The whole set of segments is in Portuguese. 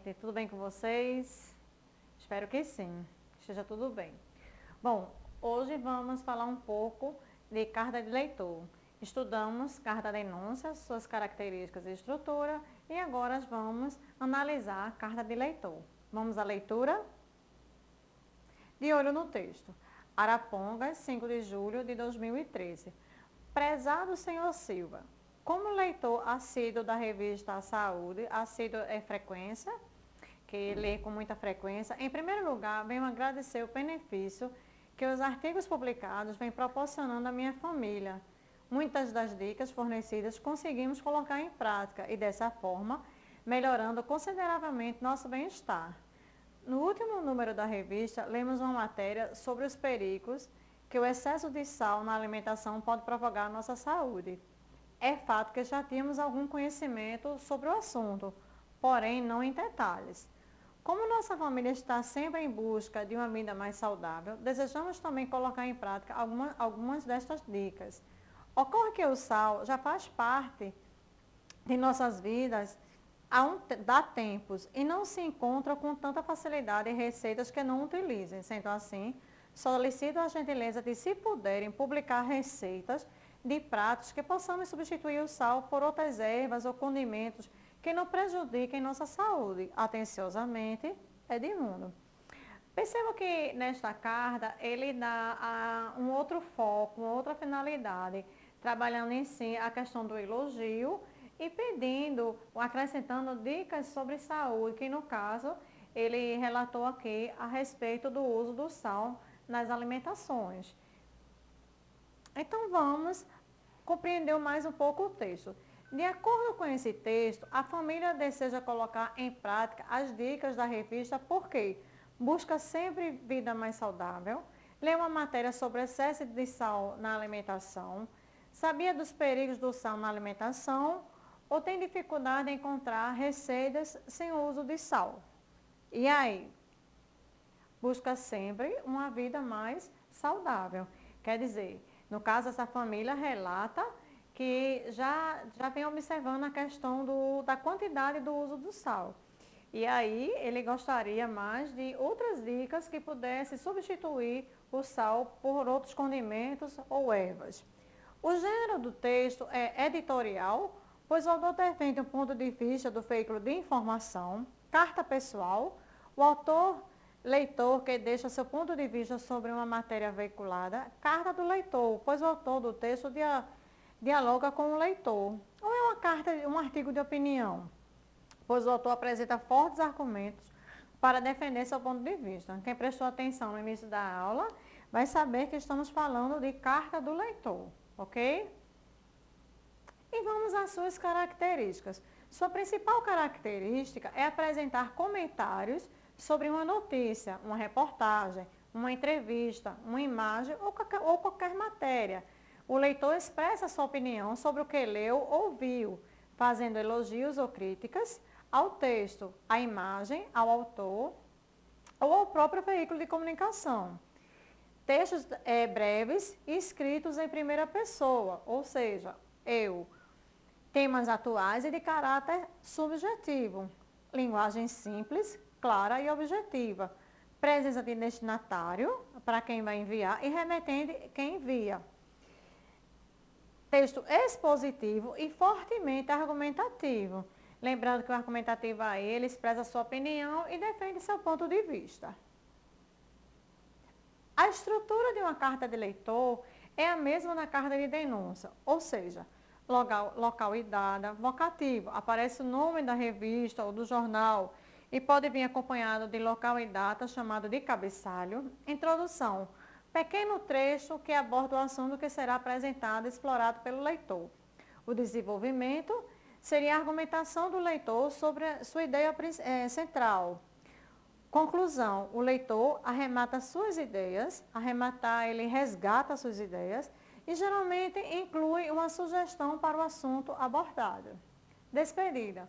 gente? Tudo bem com vocês? Espero que sim, esteja tudo bem. Bom, hoje vamos falar um pouco de carta de leitor. Estudamos carta denúncia, suas características e estrutura, e agora vamos analisar a carta de leitor. Vamos à leitura? De olho no texto. Arapongas, 5 de julho de 2013. Prezado senhor Silva, como leitor assíduo da revista Saúde, assíduo é frequência, que lê com muita frequência, em primeiro lugar, venho agradecer o benefício que os artigos publicados vêm proporcionando à minha família. Muitas das dicas fornecidas conseguimos colocar em prática e, dessa forma, melhorando consideravelmente nosso bem-estar. No último número da revista, lemos uma matéria sobre os perigos que o excesso de sal na alimentação pode provocar à nossa saúde. É fato que já tínhamos algum conhecimento sobre o assunto, porém não em detalhes. Como nossa família está sempre em busca de uma vida mais saudável, desejamos também colocar em prática algumas destas dicas. Ocorre que o sal já faz parte de nossas vidas há tempos e não se encontra com tanta facilidade em receitas que não utilizem. Sendo assim, solicito a gentileza de, se puderem, publicar receitas de pratos que possamos substituir o sal por outras ervas ou condimentos que não prejudiquem nossa saúde. Atenciosamente, Edmundo. Percebo que nesta carta ele dá um outro foco, uma outra finalidade, trabalhando em si a questão do elogio e pedindo, acrescentando dicas sobre saúde, que no caso ele relatou aqui a respeito do uso do sal nas alimentações. Então vamos compreender mais um pouco o texto. De acordo com esse texto, a família deseja colocar em prática as dicas da revista porque busca sempre vida mais saudável, lê uma matéria sobre excesso de sal na alimentação, sabia dos perigos do sal na alimentação ou tem dificuldade em encontrar receitas sem o uso de sal. E aí? Busca sempre uma vida mais saudável. Quer dizer, no caso, essa família relata que já vem observando a questão da quantidade do uso do sal. E aí, ele gostaria mais de outras dicas que pudessem substituir o sal por outros condimentos ou ervas. O gênero do texto é editorial, pois o autor defende um ponto de vista do veículo de informação, carta pessoal, o autor leitor que deixa seu ponto de vista sobre uma matéria veiculada, carta do leitor, pois o autor do texto dialoga com o leitor. Ou é uma carta, um artigo de opinião, pois o autor apresenta fortes argumentos para defender seu ponto de vista. Quem prestou atenção no início da aula vai saber que estamos falando de carta do leitor, ok? E vamos às suas características. Sua principal característica é apresentar comentários sobre uma notícia, uma reportagem, uma entrevista, uma imagem ou qualquer matéria. O leitor expressa sua opinião sobre o que leu ou viu, fazendo elogios ou críticas ao texto, à imagem, ao autor ou ao próprio veículo de comunicação. Textos breves e escritos em primeira pessoa, ou seja, eu. Temas atuais e de caráter subjetivo. Linguagem simples, clara e objetiva. Presença de destinatário, para quem vai enviar, e remetente, quem envia. Texto expositivo e fortemente argumentativo. Lembrando que o argumentativo aí, ele expressa sua opinião e defende seu ponto de vista. A estrutura de uma carta de leitor é a mesma da carta de denúncia, ou seja, local e data, vocativo, aparece o nome da revista ou do jornal e pode vir acompanhado de local e data, chamado de cabeçalho. Introdução, pequeno trecho que aborda o assunto que será apresentado e explorado pelo leitor. O desenvolvimento seria a argumentação do leitor sobre a sua ideia central. Conclusão, o leitor arremata suas ideias, ele resgata suas ideias e geralmente inclui uma sugestão para o assunto abordado. Despedida.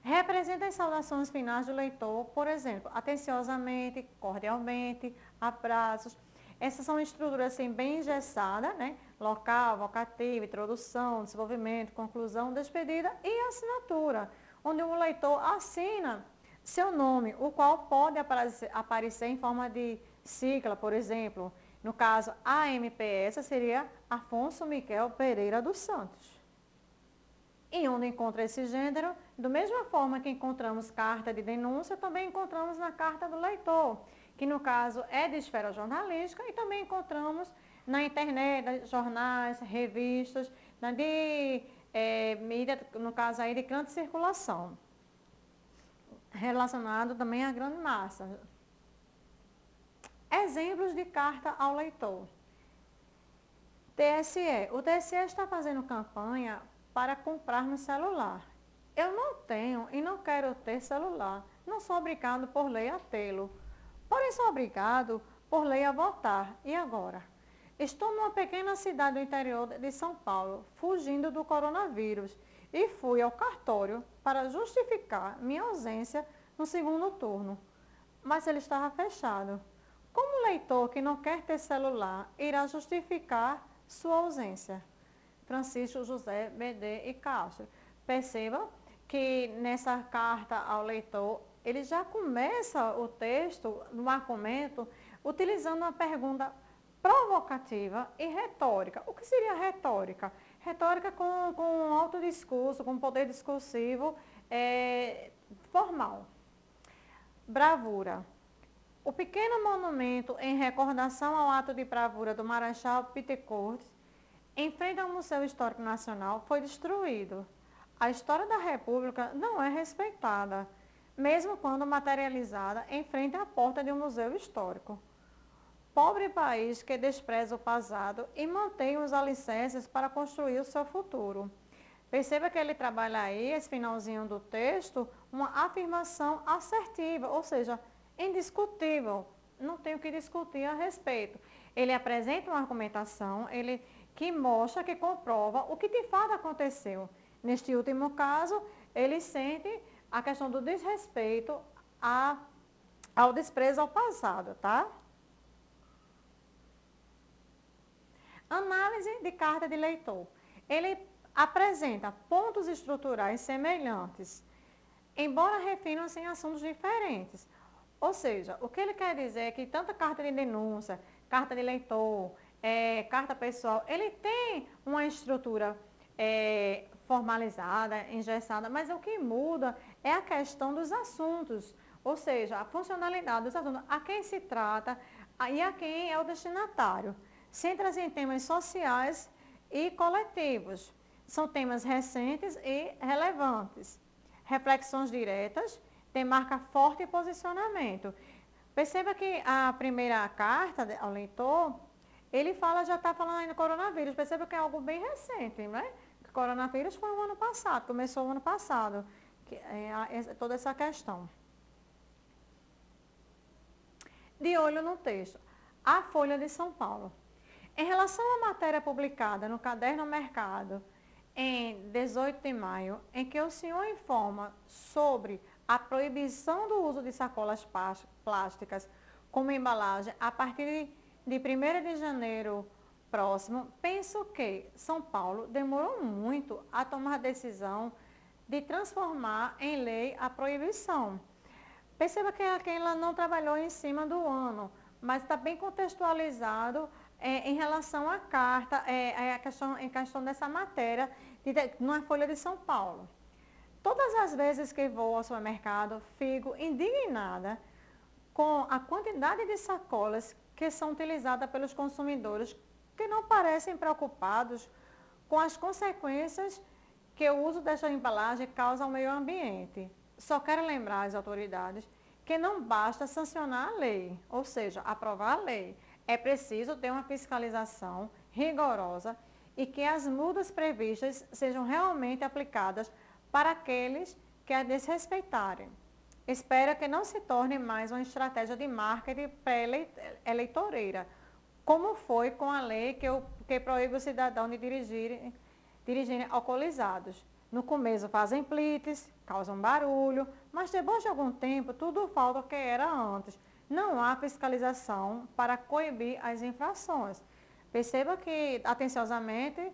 Representa as saudações finais do leitor, por exemplo, atenciosamente, cordialmente, abraços. Essas são estruturas assim, bem engessadas, né? Local, vocativo, introdução, desenvolvimento, conclusão, despedida e assinatura, onde o leitor assina seu nome, o qual pode aparecer em forma de sigla, por exemplo. No caso, AMPS seria Afonso Miquel Pereira dos Santos. E onde encontra esse gênero, da mesma forma que encontramos carta de denúncia, também encontramos na carta do leitor, que no caso é de esfera jornalística, e também encontramos na internet, jornais, revistas, mídia, no caso aí de grande circulação, relacionado também à grande massa. Exemplos de carta ao leitor. TSE. O TSE está fazendo campanha para comprar no celular. Eu não tenho e não quero ter celular. Não sou obrigado por lei a tê-lo. Porém, sou obrigado por lei a votar. E agora? Estou numa pequena cidade do interior de São Paulo, fugindo do coronavírus, e fui ao cartório para justificar minha ausência no segundo turno. Mas ele estava fechado. Como o leitor que não quer ter celular irá justificar sua ausência? Francisco José BD e Castro. Perceba que nessa carta ao leitor, ele já começa o texto, no argumento, utilizando uma pergunta provocativa e retórica. O que seria retórica? Retórica com alto discurso, com poder discursivo formal. Bravura. O pequeno monumento em recordação ao ato de bravura do Marechal Pittencourt, em frente ao Museu Histórico Nacional, foi destruído. A história da República não é respeitada, mesmo quando materializada em frente à porta de um museu histórico. Pobre país que despreza o passado e mantém os alicerces para construir o seu futuro. Perceba que ele trabalha aí, esse finalzinho do texto, uma afirmação assertiva, ou seja, indiscutível, não tem o que discutir a respeito. Ele apresenta uma argumentação, que mostra, que comprova o que de fato aconteceu. Neste último caso, ele sente a questão do desrespeito ao desprezo ao passado, tá? Análise de carta de leitor. Ele apresenta pontos estruturais semelhantes, embora refinam-se em assuntos diferentes. Ou seja, o que ele quer dizer é que tanta carta de denúncia, carta de leitor, carta pessoal, ele tem uma estrutura formalizada, engessada, mas o que muda é a questão dos assuntos, ou seja, a funcionalidade dos assuntos, a quem se trata e a quem é o destinatário. Centra-se em temas sociais e coletivos. São temas recentes e relevantes. Reflexões diretas, demarca forte posicionamento. Perceba que a primeira carta ao leitor, ele já está falando aí do coronavírus. Perceba que é algo bem recente, né? O coronavírus foi o ano passado, começou o ano passado, toda essa questão. De olho no texto. A Folha de São Paulo. Em relação à matéria publicada no Caderno Mercado, em 18 de maio, em que o senhor informa sobre a proibição do uso de sacolas plásticas como embalagem a partir de 1º de janeiro próximo, penso que São Paulo demorou muito a tomar a decisão de transformar em lei a proibição. Perceba que ela não trabalhou em cima do ano, mas está bem contextualizado em relação à carta, em questão dessa matéria, na Folha de São Paulo. Todas as vezes que vou ao supermercado, fico indignada com a quantidade de sacolas que são utilizadas pelos consumidores, que não parecem preocupados com as consequências que o uso desta embalagem causa ao meio ambiente. Só quero lembrar às autoridades que não basta sancionar a lei, ou seja, aprovar a lei. É preciso ter uma fiscalização rigorosa e que as multas previstas sejam realmente aplicadas para aqueles que a desrespeitarem. Espero que não se torne mais uma estratégia de marketing pré-eleitoreira, como foi com a lei que proíbe o cidadão de dirigirem alcoolizados. No começo fazem plites, causam barulho, mas depois de algum tempo tudo volta ao que era antes. Não há fiscalização para coibir as infrações. Perceba que, atenciosamente,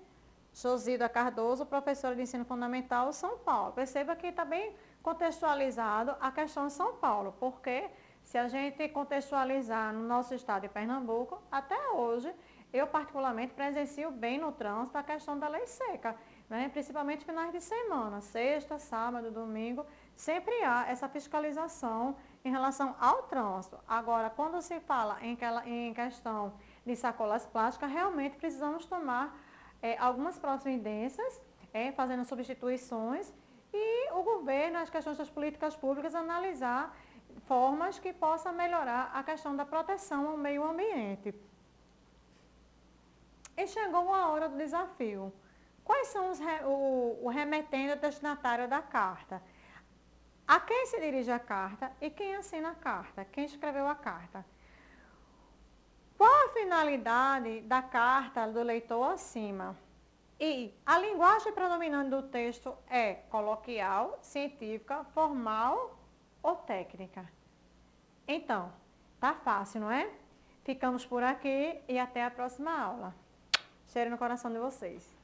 Josida Cardoso, professora de ensino fundamental, São Paulo. Perceba que está bem contextualizado a questão de São Paulo, porque se a gente contextualizar no nosso estado de Pernambuco, até hoje, eu particularmente presencio bem no trânsito a questão da lei seca, né? Principalmente finais de semana, sexta, sábado, domingo, sempre há essa fiscalização em relação ao trânsito. Agora, quando se fala em questão de sacolas plásticas, realmente precisamos tomar algumas providências, fazendo substituições, e o governo, as questões das políticas públicas, analisar formas que possam melhorar a questão da proteção ao meio ambiente. E chegou a hora do desafio. Quais são o remetente e destinatário da carta? A quem se dirige a carta e quem assina a carta? Quem escreveu a carta? Qual a finalidade da carta do leitor acima? E a linguagem predominante do texto é coloquial, científica, formal ou técnica? Então, tá fácil, não é? Ficamos por aqui e até a próxima aula. Cheiro no coração de vocês.